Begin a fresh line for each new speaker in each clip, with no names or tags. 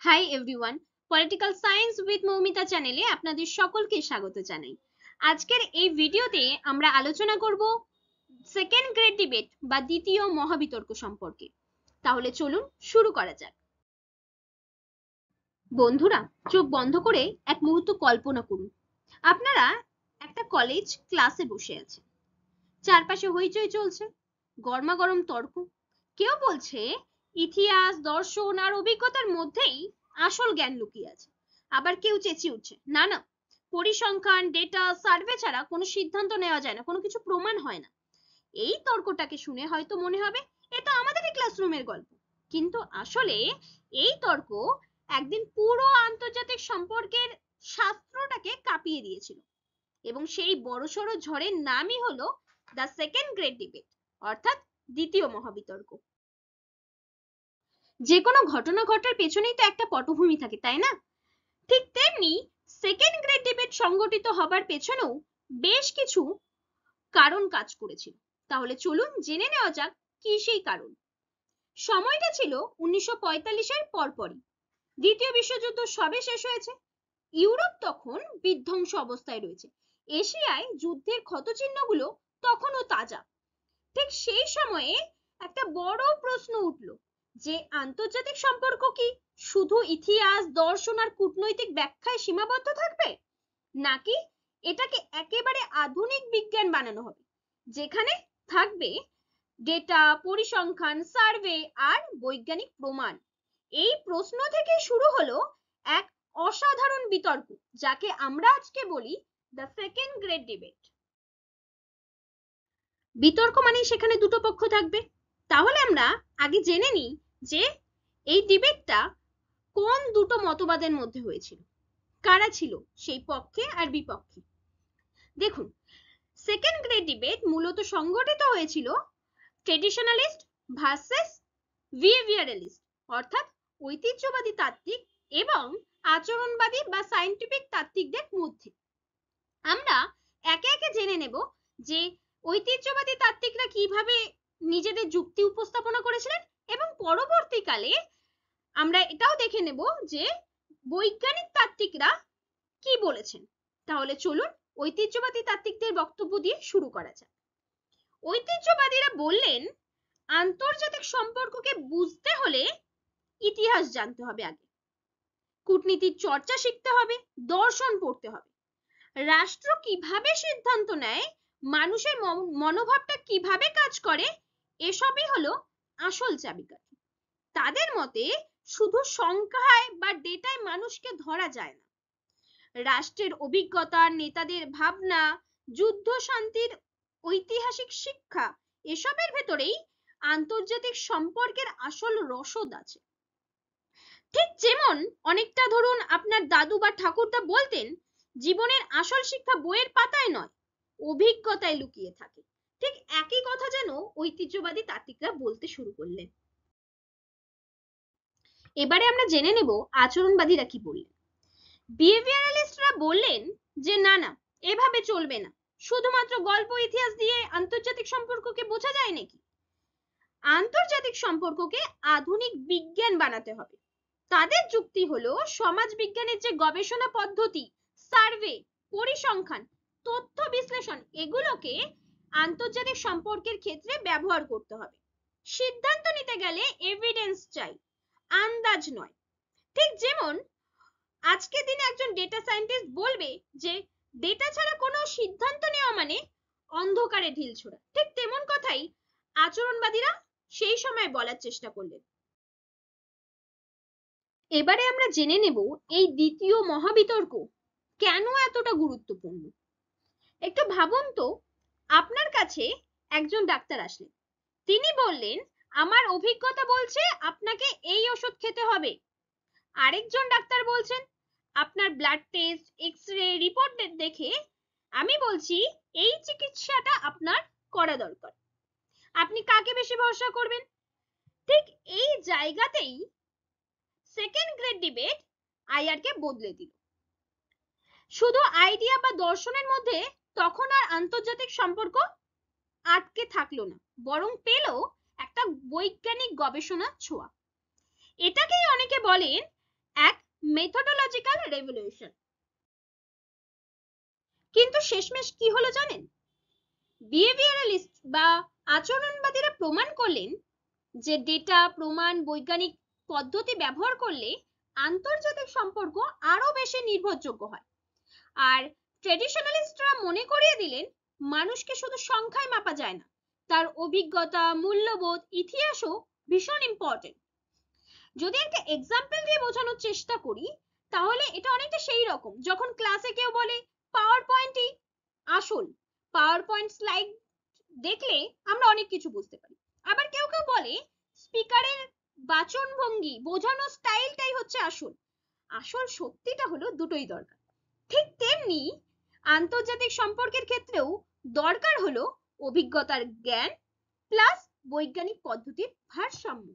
Hi everyone, political science with Moumita চ্যানেলে আপনাদের সকলকে স্বাগত জানাই। আজকের এই ভিডিওতে আমরা আলোচনা করব সেকেন্ড গ্রেড ডিবেট বা দ্বিতীয় মহাবিতর্ক সম্পর্কে। তাহলে চলুন শুরু করা যাক। বন্ধুরা, চোখ বন্ধ করে এক মুহূর্ত কল্পনা করুন, আপনারা একটা কলেজ ক্লাসে বসে আছেন। চারপাশে হইচই চলছে, গরমাগরম তর্ক। কেউ বলছে ইতিহাস, দর্শন আর অভিজ্ঞতার মধ্যেই আসল জ্ঞান লুকিয়ে আছে। আবার কেউ চেঁচিয়ে উঠছে, না না, পরিসংখ্যান, ডেটা, সার্ভে ছাড়া কোনো সিদ্ধান্ত নেওয়া যায় না, কোনো কিছু প্রমাণ হয় না। এই তর্কটাকে শুনে হয়তো মনে হবে এটা আমাদেরই ক্লাসরুমের গল্প, কিন্তু আসলে এই তর্ক একদিন পুরো আন্তর্জাতিক সম্পর্কের শাস্ত্রটাকে কাঁপিয়ে দিয়েছিল। এবং সেই বড়সড় ঝড়ের নামই হলো দ্য সেকেন্ড গ্রেট ডিবেট, অর্থাৎ দ্বিতীয় মহাবিতর্ক। যে কোনো ঘটনা ঘটার পেছনেই তো একটা পটভূমি থাকে, তাই না? ঠিক তেমনি সেকেন্ড গ্রেট ডিবেট সংগঠিত হবার পেছনেও বেশ কিছু কারণ কাজ করেছিল। তাহলে চলুন জেনে নেওয়া যাক কি সেই কারণ। সময়টা ছিল 1945-এর পরপরই। দ্বিতীয় বিশ্বযুদ্ধ সবে শেষ হয়েছে। ইউরোপ তখন বিধ্বংস অবস্থায় রয়েছে। এশিয়ায় যুদ্ধের ক্ষতচিহ্নগুলো তখনও তাজা। ঠিক সেই সময়ে একটা বড় প্রশ্ন উঠল যে আন্তর্জাতিক সম্পর্ক কি শুধু ইতিহাস, দর্শন আর কূটনৈতিক ব্যাখ্যায় সীমাবদ্ধ থাকবে, নাকি এটাকে একেবারে আধুনিক বিজ্ঞান বানানো হবে, যেখানে থাকবে ডেটা, পরিসংখ্যান, সার্ভে আর বৈজ্ঞানিক প্রমাণ। এই প্রশ্ন থেকে শুরু হলো এক অসাধারণ বিতর্ক, যাকে আমরা আজকে বলি দ্য সেকেন্ড গ্রেট ডিবেট। বিতর্ক মানে সেখানে দুটো পক্ষ থাকবে। তাহলে আমরা আগে জেনে নিই যে এই ডিবেটটা কোন দুটো মতবাদের মধ্যে হয়েছিল, কারা ছিল সেই পক্ষে আর বিপক্ষে। দেখুন, সেকেন্ড গ্রেট ডিবেট মূলত সংগঠিত হয়েছিল ট্রেডিশনালিস্ট ভার্সেস বিহেভিয়ারালিস্ট, অর্থাৎ ঐতিহ্যবাদী তাত্ত্বিক এবং আচরণবাদী বা সায়েন্টিফিক তাত্ত্বিকদের মধ্যে। আমরা একে একে জেনে নেব যে ঐতিহ্যবাদী তাত্ত্বিকরা কিভাবে নিজেদের যুক্তি উপস্থাপনা করেছিলেন, এবং পরবর্তীকালে আমরা এটাও দেখে নেব যে বৈজ্ঞানিক তাত্ত্বিকরা কি বলেছেন। তাহলে চলুন ঐতিহ্যবাদী তাত্ত্বিকদের বক্তব্য দিয়ে শুরু করা যাক। ঐতিহ্যবাদীরা বললেন, আন্তর্জাতিক সম্পর্ককে বুঝতে হলে ইতিহাস জানতে হবে, আগে কূটনীতির চর্চা শিখতে হবে, দর্শন পড়তে হবে, রাষ্ট্র কিভাবে সিদ্ধান্ত নেয়, মানুষের মনোভাবটা কিভাবে কাজ করে, এসবই হলো আসল চাবিকাঠি। তাদের মতে শুধু সংখ্যায় বা ডেটায় মানুষকে ধরা যায় না, রাষ্ট্রের অভিজ্ঞতা, নেতাদের ভাবনা, যুদ্ধ শান্তির ঐতিহাসিক শিক্ষা, এসবের ভেতরেই আন্তর্জাতিক সম্পর্কের আসল রসদ আছে। ঠিক যেমন অনেকটা ধরুন আপনার দাদু বা ঠাকুরদা বলতেন, জীবনের আসল শিক্ষা বইয়ের পাতায় নয়, অভিজ্ঞতায় লুকিয়ে থাকে। ঠিক একই কথা যেন ঐতিহ্যবাদী তাত্ত্বিকরা বলতে শুরু করলেন। এবারে আমরা জেনে নেব আচরণবাদীরা কি বললেন। বিহেভিয়ারালিস্টরা বললেন যে না না, এভাবে চলবে না, শুধুমাত্র গল্প ইতিহাস দিয়ে আন্তর্জাতিক সম্পর্ককে বোঝা যায় নাকি? আন্তর্জাতিক সম্পর্ককে আধুনিক বিজ্ঞান বানাতে হবে। তাদের যুক্তি হলো সমাজ বিজ্ঞানের যে গবেষণা পদ্ধতি, সার্ভে, পরিসংখ্যান, তথ্য বিশ্লেষণ, এগুলোকে আন্তর্জাতিক সম্পর্কের ক্ষেত্রে ব্যবহার করতে হবে। সিদ্ধান্ত নিতে গেলে এভিডেন্স চাই, আন্দাজ নয়। ঠিক যেমন আজকের দিনে একজন ডেটা সায়েন্টিস্ট বলবে যে ডেটা ছাড়া কোনো সিদ্ধান্ত নেওয়া মানে অন্ধকারে ঢিল ছোড়া, ঠিক তেমন কথাই আচরণবাদীরা সেই সময় বলার চেষ্টা করলেন। এবারে আমরা জেনে নেব এই দ্বিতীয় মহাবিতর্ক কেন এতটা গুরুত্বপূর্ণ। একটু ভাবুন তো, আপনার কাছে একজন ডাক্তার আসলেন, তিনি বললেন আমার অভিজ্ঞতা বলছে আপনাকে এই ওষুধ খেতে হবে। আরেকজন ডাক্তার বলছেন আপনার ব্লাড টেস্ট, এক্সরে রিপোর্ট দেখে আমি বলছি এই চিকিৎসাটা আপনার করা দরকার। আপনি কাকে বেশি ভরসা করবেন? ঠিক এই জায়গাতেই সেকেন্ড গ্রেড ডিবেট আইআরকে বদলে দিল। শুধু আইডিয়া বা দর্শনের মধ্যে তখন আর আন্তর্জাতিক সম্পর্ক আটকে থাকলো না, বরং পেল একটা বৈজ্ঞানিক গবেষণা ছোঁয়া। এটাকেই অনেকে বলেন মেথোডোলজিক্যাল রেভলিউশন। কিন্তু শেষমেশ কি হলো জানেন? বিহেভিয়ারালিস্ট বা আচরণবাদীরা প্রমাণ করলেন যে ডেটা, প্রমাণ, বৈজ্ঞানিক পদ্ধতি ব্যবহার করলে আন্তর্জাতিক সম্পর্ক আরো বেশি নির্ভরযোগ্য হয়। আর ট্রেডিশনালিস্টরা মনে করিয়ে দিলেন মানুষকে শুধু সংখ্যায় মাপা যায় না, তার অভিজ্ঞতা, মূল্যবোধ, ইতিহাসও ভীষণ ইম্পর্টেন্ট। যদি একটা এক্সাম্পল দিয়ে বোঝানোর চেষ্টা করি তাহলে এটা অনেকটা সেই রকম যখন ক্লাসে কেউ বলে পাওয়ার পয়েন্টই আসল, পাওয়ার পয়েন্ট স্লাইড দেখলে আমরা অনেক কিছু বুঝতে পারি। আবার কেউ কেউ বলে স্পিকারের বাচনভঙ্গি, বোঝানোর স্টাইলটাই হচ্ছে আসল। আসল সত্যিটা হলো দুটোই দরকার। ঠিক তেমনি আন্তর্জাতিক সম্পর্কের ক্ষেত্রেও দরকার হলো অভিজ্ঞতার জ্ঞান প্লাস বৈজ্ঞানিক পদ্ধতির ভারসাম্য।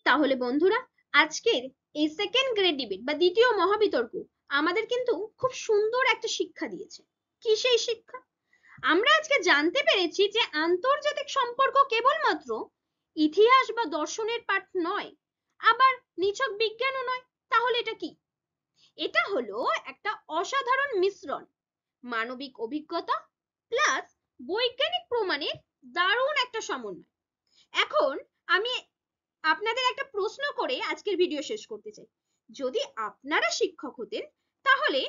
তাহলে বন্ধুরা, আজকের এই সেকেন্ড গ্রেড ডিবেট বা দ্বিতীয় মহাবিতর্ক আমাদের কিন্তু খুব সুন্দর একটা শিক্ষা দিয়েছে। কি সেই শিক্ষা? আমরা আজকে জানতে পেরেছি যে আন্তর্জাতিক সম্পর্ক কেবলমাত্র ইতিহাস বা দর্শনের পাঠ নয়, আবার নিছক বিজ্ঞানও নয়। তাহলে এটা কি? এটা হলো একটা অসাধারণ মিশ্রণ, মানবিক অভিজ্ঞতা প্লাস বৈজ্ঞানিক প্রমাণের দারুণ একটা সমন্বয়। এখন আমি আপনাদের একটা প্রশ্ন করে আজকের ভিডিও শেষ করতে চাই। যদি আপনারা শিক্ষক হতেন তাহলে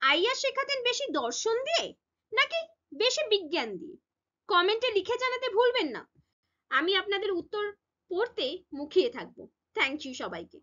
আইআর শেখাতেন বেশি দর্শন দিয়ে নাকি বেশি বিজ্ঞান দিয়ে? কমেন্টে লিখে জানাতে ভুলবেন না। আমি আপনাদের উত্তর পড়তে মুখিয়ে থাকবো। থ্যাংক ইউ সবাইকে।